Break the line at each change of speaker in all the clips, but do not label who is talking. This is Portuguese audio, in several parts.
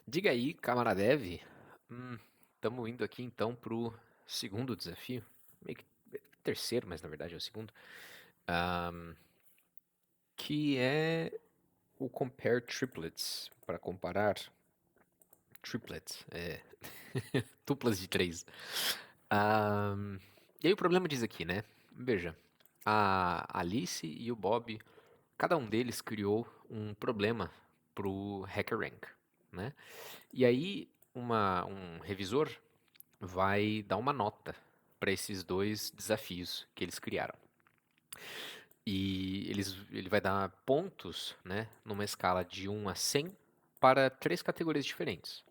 Diga aí, camaradev. Estamos indo aqui então pro segundo desafio. Meio que terceiro, mas na verdade é o segundo. ahm, que é o compare triplets. Para comparar triplets, duplas de três. Ahm, e aí o problema diz aqui, né? Veja, a Alice e o Bob, cada um deles criou um problema pro HackerRank, né? E aí um revisor vai dar uma nota para esses dois desafios que eles criaram. E ele vai dar pontos, né, numa escala de 1 a 100 para três categorias diferentes.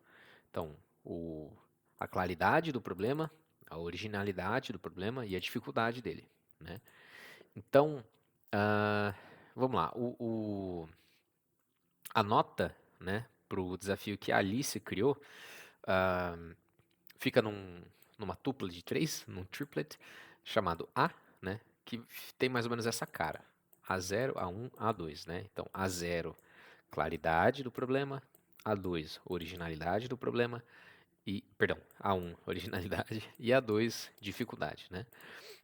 Então, o, a claridade do problema, a originalidade do problema e a dificuldade dele, né? Então, ah, vamos lá. A nota, né, para o desafio que a Alice criou, ah, fica numa tupla de três, num triplet, chamado A, né? Que tem mais ou menos essa cara. A0, A1, A2, né? Então, A0, claridade do problema. A2, originalidade do problema. Perdão, A1, originalidade. E A2, dificuldade, né?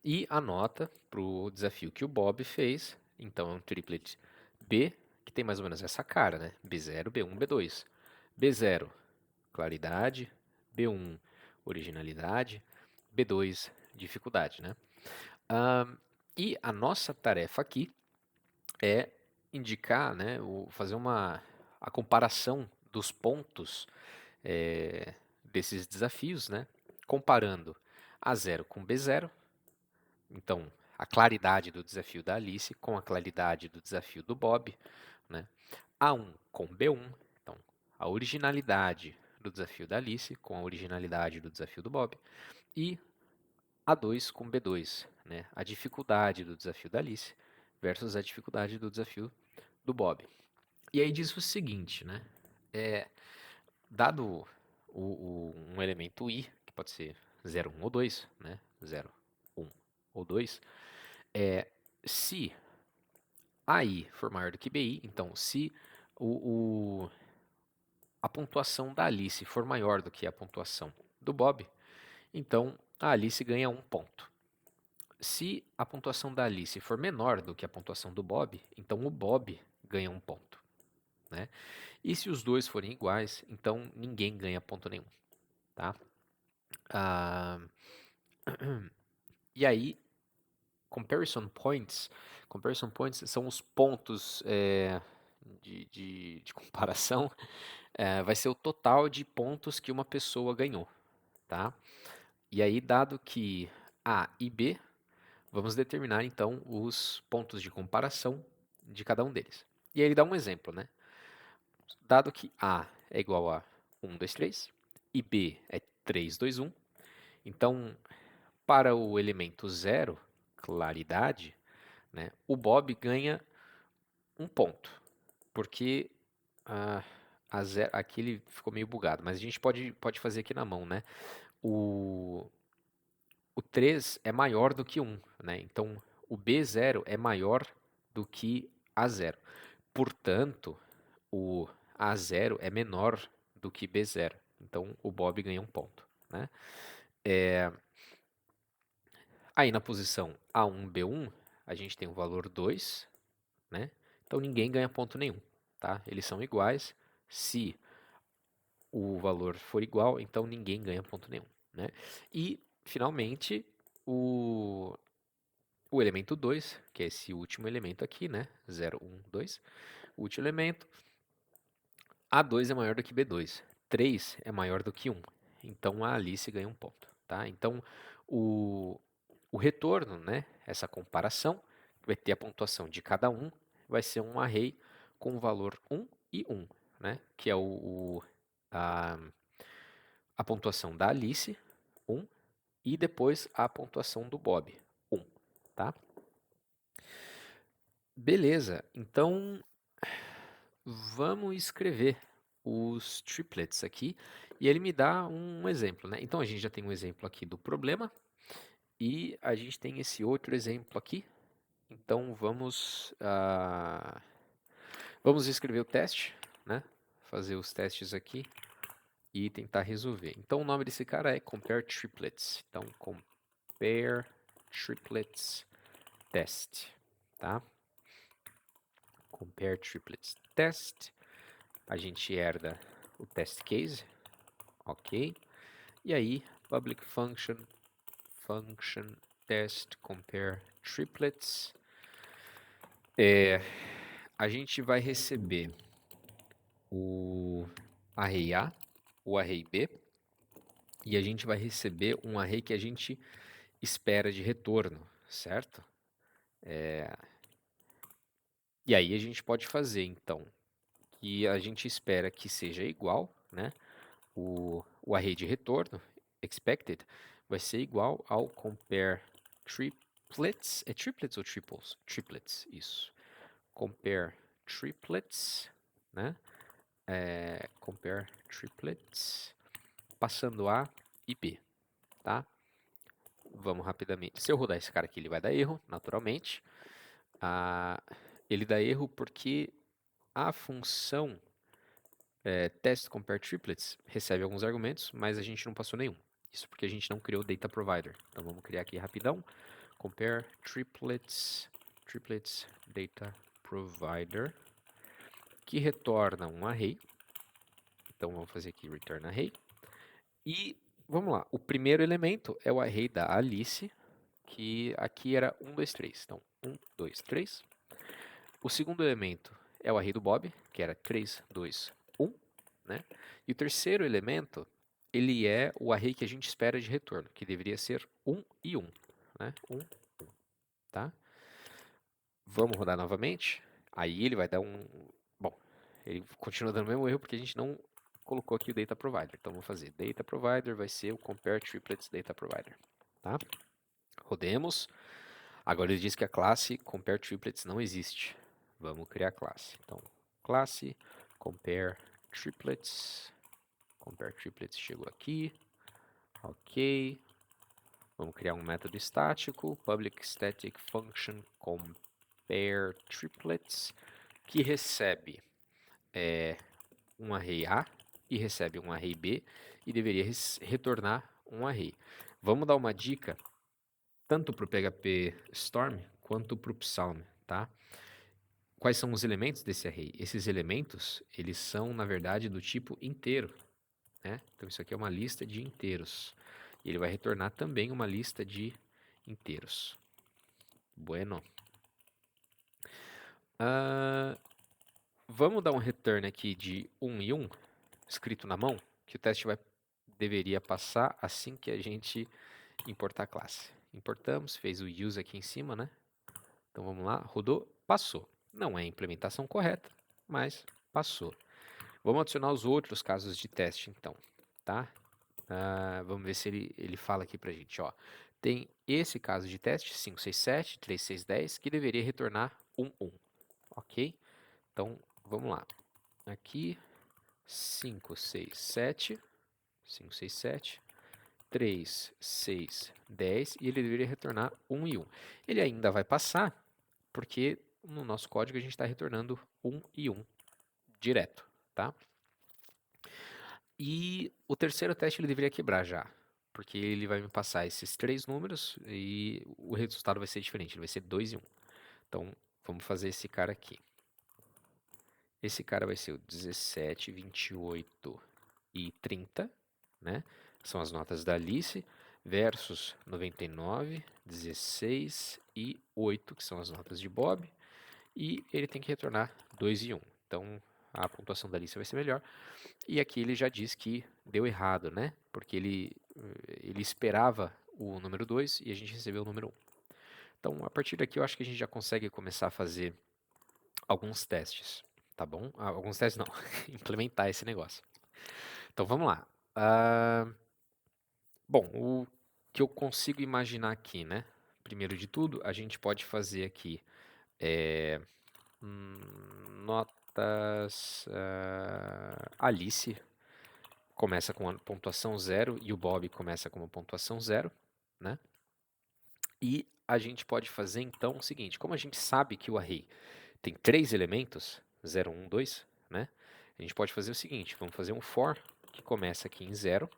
E a nota para o desafio que o Bob fez, então é um triplet B, que tem mais ou menos essa cara, né? B0, B1, B2. B0, claridade. B1, originalidade. B2, dificuldade, né? E a nossa tarefa aqui é indicar, né, fazer a comparação dos pontos desses desafios, né, comparando A0 com B0, então a claridade do desafio da Alice com a claridade do desafio do Bob, né, A1 com B1, então a originalidade do desafio da Alice com a originalidade do desafio do Bob, e A2 com B2, né, a dificuldade do desafio da Alice versus a dificuldade do desafio do Bob. E aí diz o seguinte, né? Dado um elemento i, que pode ser 0, 1 ou 2, né? 0, 1 ou 2, se AI for maior do que BI, então se o, o- a pontuação da Alice for maior do que a pontuação do Bob, então a Alice ganha um ponto. Se a pontuação da Alice for menor do que a pontuação do Bob, então o Bob ganha um ponto, né? E se os dois forem iguais, então ninguém ganha ponto nenhum, tá? Ah, e aí, comparison comparison points são os pontos de comparação, vai ser o total de pontos que uma pessoa ganhou, tá? E aí, dado que A e B, vamos determinar então os pontos de comparação de cada um deles. E aí ele dá um exemplo, né? Dado que A é igual a 1, 2, 3 e B é 3, 2, 1, então para o elemento zero, claridade, né, o Bob ganha um ponto, porque ah, aqui ele ficou meio bugado, mas a gente pode fazer aqui na mão, né? O, o 3 é maior do que 1, né? Então o B0 é maior do que A0. Portanto, o A0 é menor do que B0. Então o Bob ganha um ponto, né? Aí na posição A1, B1, a gente tem o valor 2, né? Então ninguém ganha ponto nenhum, tá? Eles são iguais. Se o valor for igual, então ninguém ganha ponto nenhum, né? E finalmente o, o elemento 2, que é esse último elemento aqui, né? 0, 1, 2. O último elemento, A2 é maior do que B2. 3 é maior do que 1. Então a Alice ganha um ponto, tá? Então o, o retorno, né? Essa comparação vai ter a pontuação de cada um, vai ser um array com o valor 1 e 1, né? Que é a, a pontuação da Alice, 1, e depois a pontuação do Bob, 1, tá? Beleza, então vamos escrever os triplets aqui e ele me dá um exemplo, né? Então a gente já tem um exemplo aqui do problema e a gente tem esse outro exemplo aqui. Então vamos escrever o teste, né? Fazer os testes aqui. e tentar resolver. Então o nome desse cara é compare triplets. Então compare triplets test, tá? Compare triplets test. A gente herda o test case, ok? E aí public function test compare triplets. A gente vai receber o array A, o array B, e a gente vai receber um array que a gente espera de retorno, certo? E aí a gente pode fazer, então, que a gente espera que seja igual, né? O array de retorno, expected, vai ser igual ao compare triplets. É triplets ou triples? Triplets, isso. Compare triplets, né? Compare triplets, passando A e B, tá? Vamos rapidamente. Se eu rodar esse cara aqui, ele vai dar erro, naturalmente. Ele dá erro porque a função test compare triplets recebe alguns argumentos, mas a gente não passou nenhum. Isso porque a gente não criou data provider. Então vamos criar aqui rapidão. Compare triplets data provider, que retorna um array. Então vamos fazer aqui return array. E vamos lá, o primeiro elemento é o array da Alice, que aqui era 1, 2, 3. Então 1, 2, 3. O segundo elemento é o array do Bob, que era 3, 2, 1. Né? E o terceiro elemento, ele é o array que a gente espera de retorno, que deveria ser 1 e 1. Né? 1, 1. Tá? Vamos rodar novamente. Aí ele vai dar um... Bom, ele continua dando o mesmo erro porque a gente não colocou aqui o data provider. Então vamos fazer data provider vai ser o compare triplets data provider. Tá? Rodemos. Agora ele diz que a classe compare triplets não existe. Vamos criar a classe. Então, classe compare triplets. Compare triplets chegou aqui. Ok. Vamos criar um método estático. Public static function compare triplets, que recebe um array A e recebe um array B e deveria retornar um array. Vamos dar uma dica tanto para o PHP Storm quanto para o Psalm, tá? Quais são os elementos desse array? Esses elementos, eles são, na verdade, do tipo inteiro, né? Então, isso aqui é uma lista de inteiros. E ele vai retornar também uma lista de inteiros. Bueno. Vamos dar um return aqui de 1 e 1, escrito na mão, que o teste deveria passar assim que a gente importar a classe. Importamos, fez o use aqui em cima, né? Então vamos lá, rodou, passou. Não é a implementação correta, mas passou. Vamos adicionar os outros casos de teste, então, tá? Vamos ver se ele fala aqui pra gente, ó. Tem esse caso de teste, 567, 3610, que deveria retornar 1, 1, ok? Então, vamos lá. Aqui, 567, 3, 6, 10, e ele deveria retornar 1 e 1. Ele ainda vai passar, porque no nosso código a gente está retornando 1 e 1 direto, tá? E o terceiro teste ele deveria quebrar já, porque ele vai me passar esses três números e o resultado vai ser diferente, ele vai ser 2 e 1. Então, vamos fazer esse cara aqui. Esse cara vai ser o 17, 28 e 30, né? São as notas da Alice, versus 99, 16 e 8, que são as notas de Bob. E ele tem que retornar 2 e 1. Então, a pontuação da Alice vai ser melhor. E aqui ele já diz que deu errado, né? Porque ele esperava o número 2 e a gente recebeu o número 1. Então, a partir daqui eu acho que a gente já consegue começar a fazer alguns testes, tá bom? Alguns testes não, implementar esse negócio. Então, vamos lá. Bom, o que eu consigo imaginar aqui, né? Primeiro de tudo, a gente pode fazer aqui notas Alice começa com a pontuação 0 e o Bob começa com uma pontuação 0, né? E a gente pode fazer então o seguinte, como a gente sabe que o array tem 3 elementos, 0, 1, 2, né? A gente pode fazer o seguinte, vamos fazer um for que começa aqui em 0,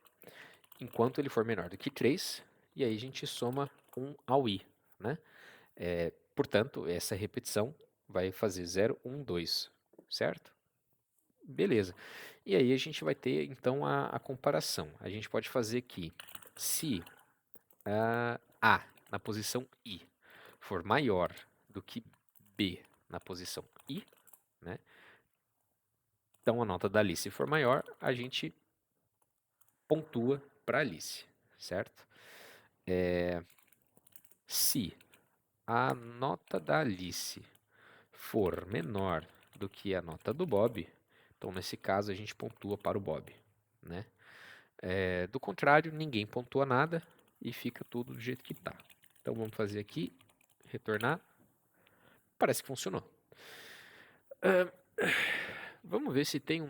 enquanto ele for menor do que 3, e aí a gente soma 1 ao i, né? Portanto, essa repetição vai fazer 0, 1, 2, certo? Beleza. E aí a gente vai ter, então, a comparação. A gente pode fazer que se A na posição I for maior do que B na posição I, né? Então, a nota da Alice for maior, a gente pontua para Alice, certo? Se a nota da Alice for menor do que a nota do Bob, então nesse caso a gente pontua para o Bob, né? Do contrário, ninguém pontua nada e fica tudo do jeito que está. Então vamos fazer aqui, retornar. Parece que funcionou. Vamos ver se tem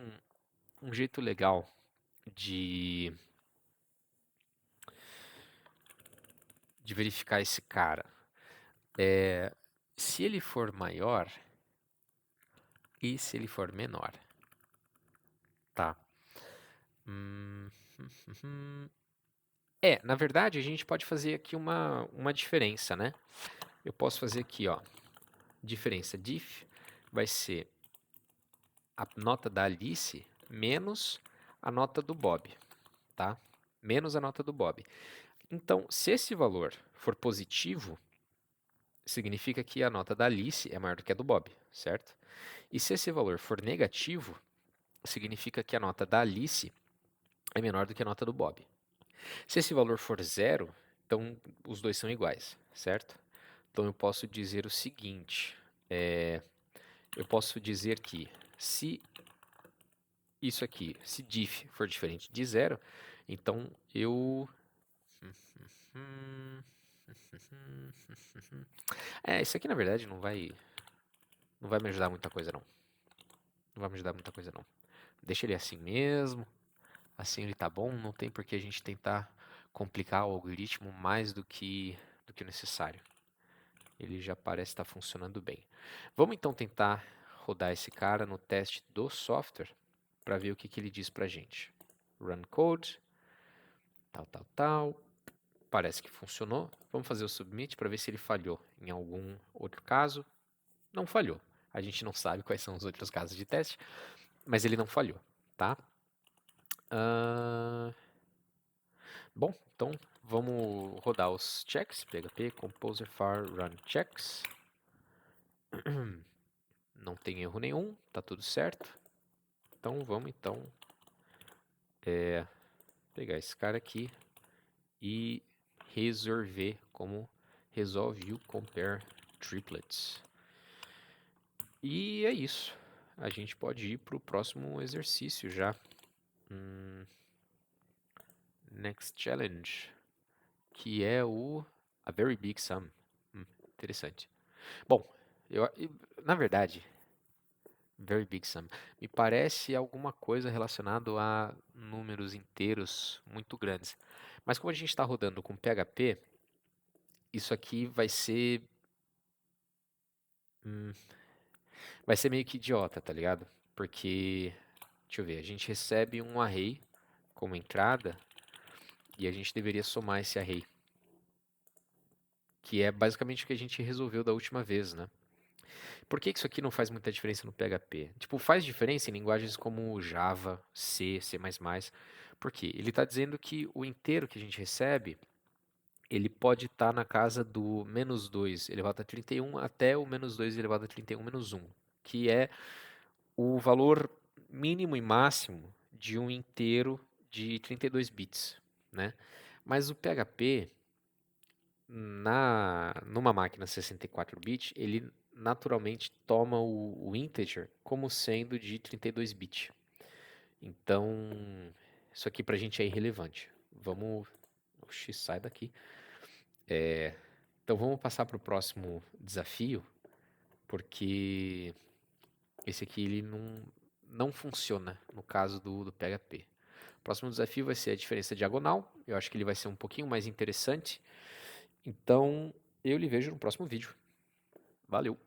um jeito legal de verificar esse cara. Se ele for maior e se ele for menor. Tá. Na verdade, a gente pode fazer aqui uma diferença, né? Eu posso fazer aqui, ó, diferença diff vai ser a nota da Alice menos a nota do Bob, tá? Menos a nota do Bob. Então, se esse valor for positivo, significa que a nota da Alice é maior do que a do Bob, certo? E se esse valor for negativo, significa que a nota da Alice é menor do que a nota do Bob. Se esse valor for zero, então os dois são iguais, certo? Então eu posso dizer o seguinte, eu posso dizer que se isso aqui, se diff for diferente de zero, então eu... isso aqui na verdade não vai me ajudar muita coisa não. Não vai me ajudar muita coisa não. Deixa ele assim mesmo, assim ele tá bom, não tem por que a gente tentar complicar o algoritmo mais do que necessário. Ele já parece estar funcionando bem. Vamos então tentar rodar esse cara no teste do software para ver o que ele diz para a gente. Run code, tal. Parece que funcionou. Vamos fazer o submit para ver se ele falhou em algum outro caso. Não falhou. A gente não sabe quais são os outros casos de teste, mas ele não falhou, tá? Bom, então vamos rodar os checks. PHP composer var run checks. Não tem erro nenhum, tá tudo certo. Então vamos pegar esse cara aqui e resolver como resolve o compare triplets. E é isso. A gente pode ir para o próximo exercício já. Next challenge, que é a very big sum. Interessante. Bom, na verdade, very big sum me parece alguma coisa relacionada a números inteiros muito grandes. Mas como a gente está rodando com PHP, isso aqui vai ser meio que idiota, tá ligado? Porque, deixa eu ver, a gente recebe um array como entrada e a gente deveria somar esse array, que é basicamente o que a gente resolveu da última vez, né? Por que isso aqui não faz muita diferença no PHP? Tipo, faz diferença em linguagens como Java, C, C++. Por quê? Ele está dizendo que o inteiro que a gente recebe, ele pode estar na casa do menos 2 elevado a 31 até o menos 2 elevado a 31 menos 1, que é o valor mínimo e máximo de um inteiro de 32 bits, né? Mas o PHP, numa máquina 64 bits, ele naturalmente toma o integer como sendo de 32 bits. Então, isso aqui pra gente é irrelevante. Vamos... Oxi, sai daqui. Então, vamos passar para o próximo desafio, porque esse aqui ele não funciona no caso do PHP. O próximo desafio vai ser a diferença diagonal. Eu acho que ele vai ser um pouquinho mais interessante. Então, eu lhe vejo no próximo vídeo. Valeu!